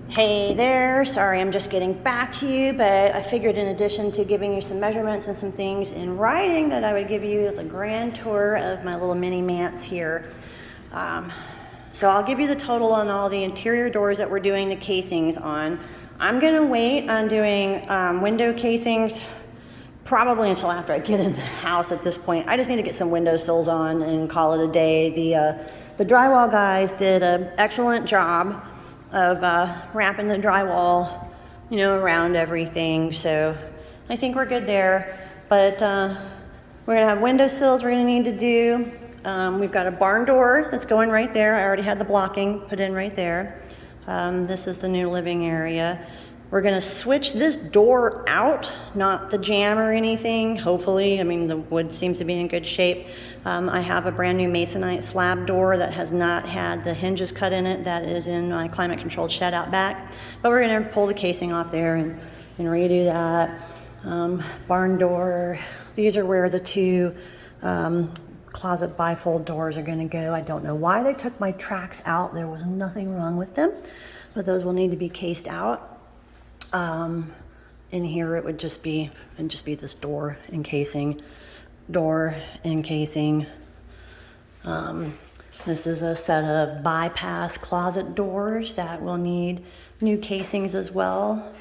Hey there, sorry I'm just getting back to you, but I figured in addition to giving you some measurements and some things in writing that I would give you the grand tour of my little mini manse here. So I'll give you the total on all the interior doors that we're doing the casings on. I'm gonna wait on doing window casings probably until after I get in the house at this point. I just need to get some windowsills on and call it a day. The drywall guys did an excellent job of wrapping the drywall, around everything. So I think we're good there. But we're gonna have windowsills we're gonna need to do. We've got a barn door that's going right there. I already had the blocking put in right there. This is the new living area. We're gonna switch this door out, not the jamb or anything, hopefully. I mean, the wood seems to be in good shape. I have a brand new masonite slab door that has not had the hinges cut in it. That is in my climate controlled shed out back. But we're gonna pull the casing off there and redo that. Barn door, these are where the two closet bifold doors are gonna go. I don't know why they took my tracks out. There was nothing wrong with them, but those will need to be cased out. In here it would just be this door encasing. This is a set of bypass closet doors that will need new casings as well.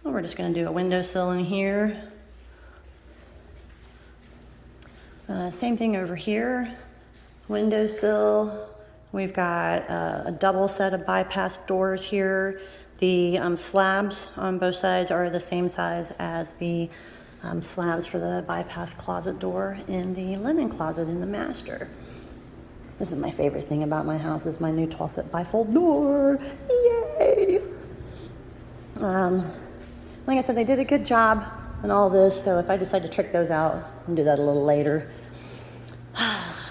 We're just going to do a windowsill in here. Same thing over here, windowsill. We've got a double set of bypass doors here. The slabs on both sides are the same size as the slabs for the bypass closet door in the linen closet in the master. This is my favorite thing about my house is my new 12-foot bifold door. Yay! Like I said, they did a good job on all this, so if I decide to trick those out, I'll do that a little later.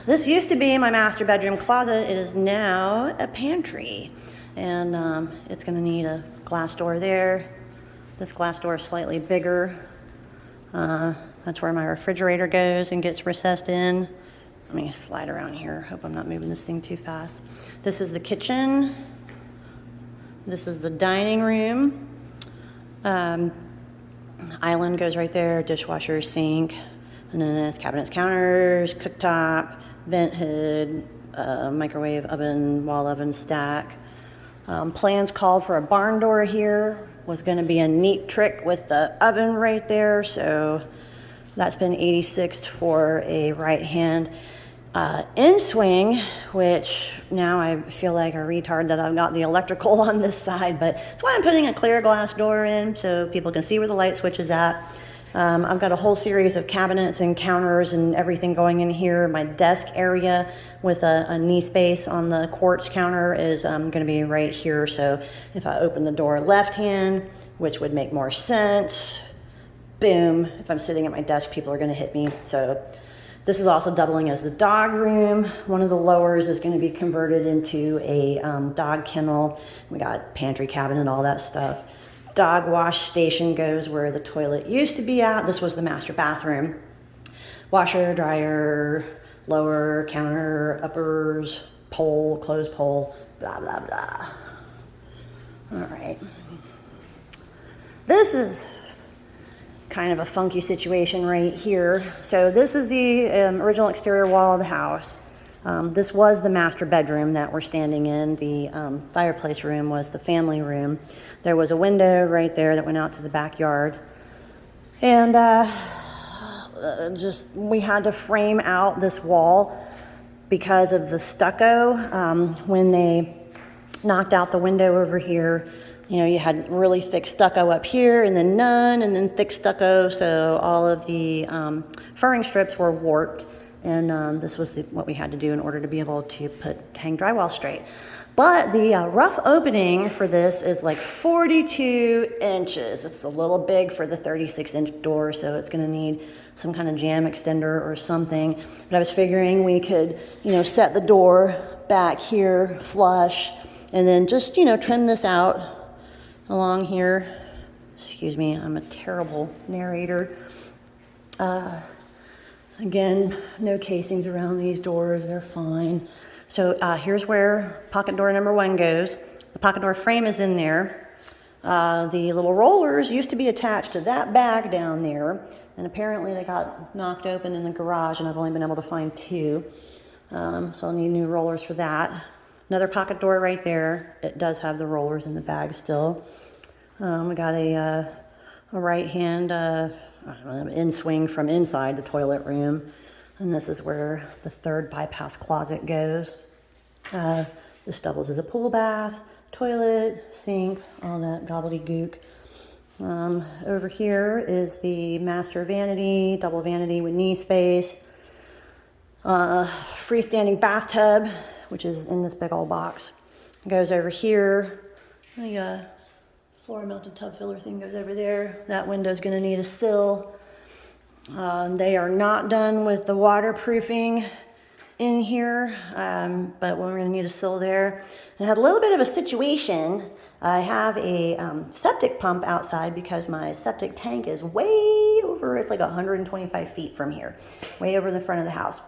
This used to be my master bedroom closet. It is now a pantry. And it's going to need a glass door there. This glass door is slightly bigger. That's where my refrigerator goes and gets recessed in. Let me slide around here. Hope I'm not moving this thing too fast. This is the kitchen. This is the dining room. Island goes right there, dishwasher, sink. And then it's cabinets, counters, cooktop, vent hood, microwave oven, wall oven stack. Plans called for a barn door here. Was going to be a neat trick with the oven right there, so that's been 86 for a right hand in-swing, which now I feel like a retard that I've got the electrical on this side, but that's why I'm putting a clear glass door in so people can see where the light switch is at. I've got a whole series of cabinets and counters and everything going in here. My desk area with a knee space on the quartz counter is going to be right here. So if I open the door left hand, which would make more sense, boom, if I'm sitting at my desk, people are going to hit me. So this is also doubling as the dog room. One of the lowers is going to be converted into a dog kennel. We got pantry cabinet and all that stuff. Dog wash station goes where the toilet used to be at. This was the master bathroom. Washer, dryer, lower, counter, uppers, pole, clothes pole, blah, blah, blah. All right. This is kind of a funky situation right here. So this is the original exterior wall of the house. This was the master bedroom that we're standing in. The fireplace room was the family room. There was a window right there that went out to the backyard. And we had to frame out this wall because of the stucco. When they knocked out the window over here, you had really thick stucco up here and then none and then thick stucco. So all of the furring strips were warped. And this was what we had to do in order to be able to hang drywall straight. But the rough opening for this is like 42 inches. It's a little big for the 36-inch door, so it's going to need some kind of jam extender or something. But I was figuring we could, set the door back here flush and then just, trim this out along here. Excuse me, I'm a terrible narrator. Again, no casings around these doors, they're fine. So here's where pocket door number 1 goes. The pocket door frame is in there. The little rollers used to be attached to that bag down there, and apparently they got knocked open in the garage, and I've only been able to find 2. So I'll need new rollers for that. Another pocket door right there. It does have the rollers in the bag still. We got a right hand in swing from inside the toilet room, and this is where the 3rd bypass closet goes. This doubles as a pool bath, toilet, sink, all that gobbledygook. Over here is the master vanity, double vanity with knee space. Freestanding bathtub, which is in this big old box. It goes over here. The floor mounted tub filler thing goes over there. That window's gonna need a sill. They are not done with the waterproofing in here, but we're gonna need a sill there. And I had a little bit of a situation. I have a septic pump outside because my septic tank is way over, it's like 125 feet from here, way over the front of the house.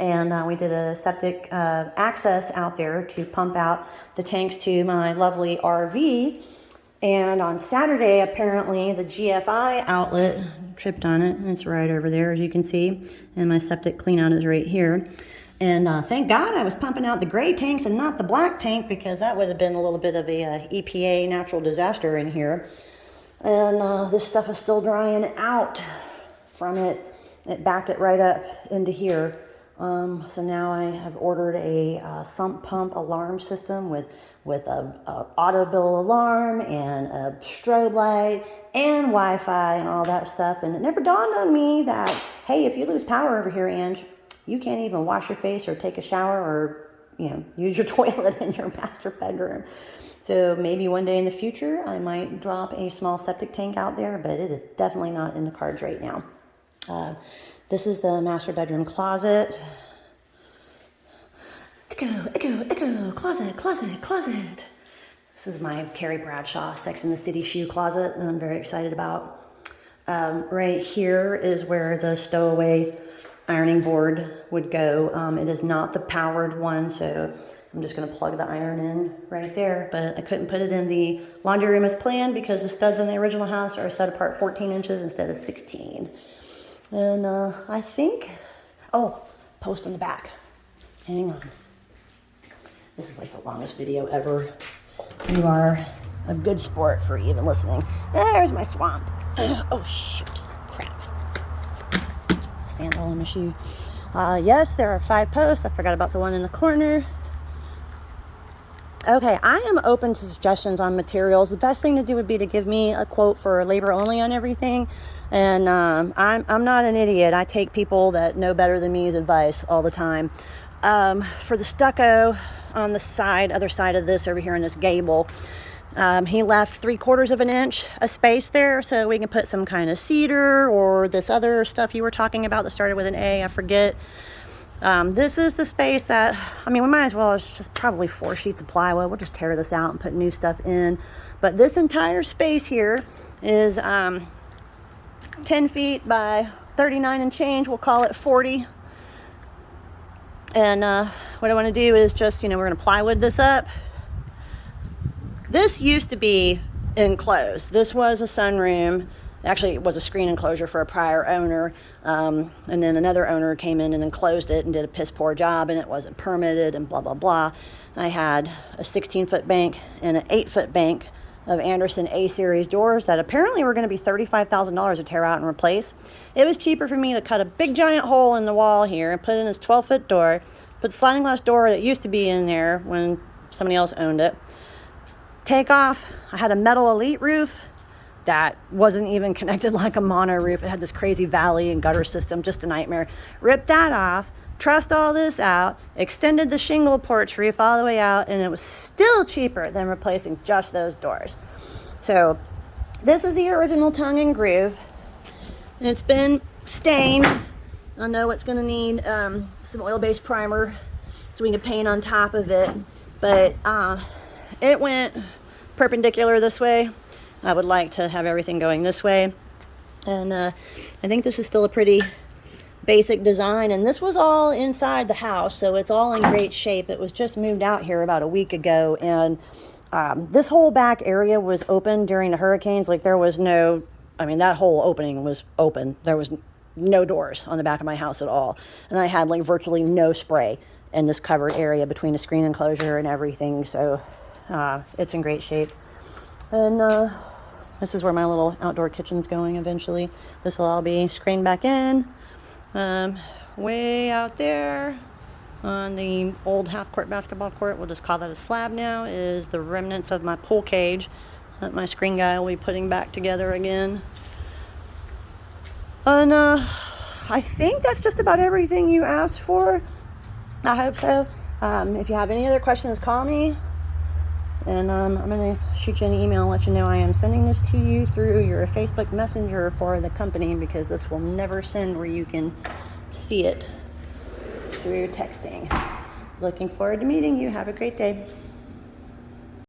And we did a septic access out there to pump out the tanks to my lovely RV. And on Saturday, apparently the GFI outlet tripped on it, and it's right over there, as you can see. And my septic clean out is right here. And thank God I was pumping out the gray tanks and not the black tank, because that would have been a little bit of a EPA natural disaster in here. And this stuff is still drying out from it. It backed it right up into here. So now I have ordered a sump pump alarm system with a auto bill alarm and a strobe light and Wi-Fi and all that stuff. And it never dawned on me that, hey, if you lose power over here, Ange, you can't even wash your face or take a shower or, use your toilet in your master bedroom. So maybe one day in the future, I might drop a small septic tank out there, but it is definitely not in the cards right now. This is the master bedroom closet. Echo, closet. This is my Carrie Bradshaw Sex and the City shoe closet that I'm very excited about. Right here is where the stowaway ironing board would go. It is not the powered one, so I'm just going to plug the iron in right there, but I couldn't put it in the laundry room as planned because the studs in the original house are set apart 14 inches instead of 16. And I think, post on the back. Hang on. This is like the longest video ever. You are a good sport for even listening. There's my swamp. Oh, shoot. Crap. Sandal in my shoe. Yes, there are 5 posts. I forgot about the one in the corner. Okay, I am open to suggestions on materials. The best thing to do would be to give me a quote for labor only on everything. And I'm not an idiot. I take people that know better than me's advice all the time. For the stucco on the other side of this over here in this gable, he left 3/4 of an inch of space there so we can put some kind of cedar or this other stuff you were talking about that started with an A, I forget. This is the space that, we might as well, it's just probably 4 sheets of plywood. We'll just tear this out and put new stuff in. But this entire space here is 10 feet by 39 and change. We'll call it 40. And what I want to do is just, we're going to plywood this up. This used to be enclosed. This was a sunroom. Actually, it was a screen enclosure for a prior owner. And then another owner came in and enclosed it and did a piss poor job, and it wasn't permitted and blah, blah, blah. I had a 16-foot bank and an 8-foot bank of Andersen A-series doors that apparently were going to be $35,000 to tear out and replace. It was cheaper for me to cut a big giant hole in the wall here and put in this 12-foot door, put the sliding glass door that used to be in there when somebody else owned it, take off. I had a metal Elite roof that wasn't even connected like a mono roof. It had this crazy valley and gutter system, just a nightmare. Ripped that off, trussed all this out, extended the shingle porch roof all the way out, and it was still cheaper than replacing just those doors. So this is the original tongue and groove. And it's been stained. I know it's going to need some oil-based primer so we can paint on top of it. But it went perpendicular this way. I would like to have everything going this way. And I think this is still a pretty basic design. And this was all inside the house, so it's all in great shape. It was just moved out here about a week ago. And This whole back area was open during the hurricanes. Like there was no, I mean, that whole opening was open. There was no doors on the back of my house at all. And I had like virtually no spray in this covered area between the screen enclosure and everything. So it's in great shape. And this is where my little outdoor kitchen's going eventually. This will all be screened back in. Way out there on the old half-court basketball court, we'll just call that a slab now, is the remnants of my pool cage that my screen guy will be putting back together again. And I think that's just about everything you asked for. I hope so. If you have any other questions, call me. And I'm going to shoot you an email and let you know I am sending this to you through your Facebook Messenger for the company, because this will never send where you can see it through texting. Looking forward to meeting you. Have a great day.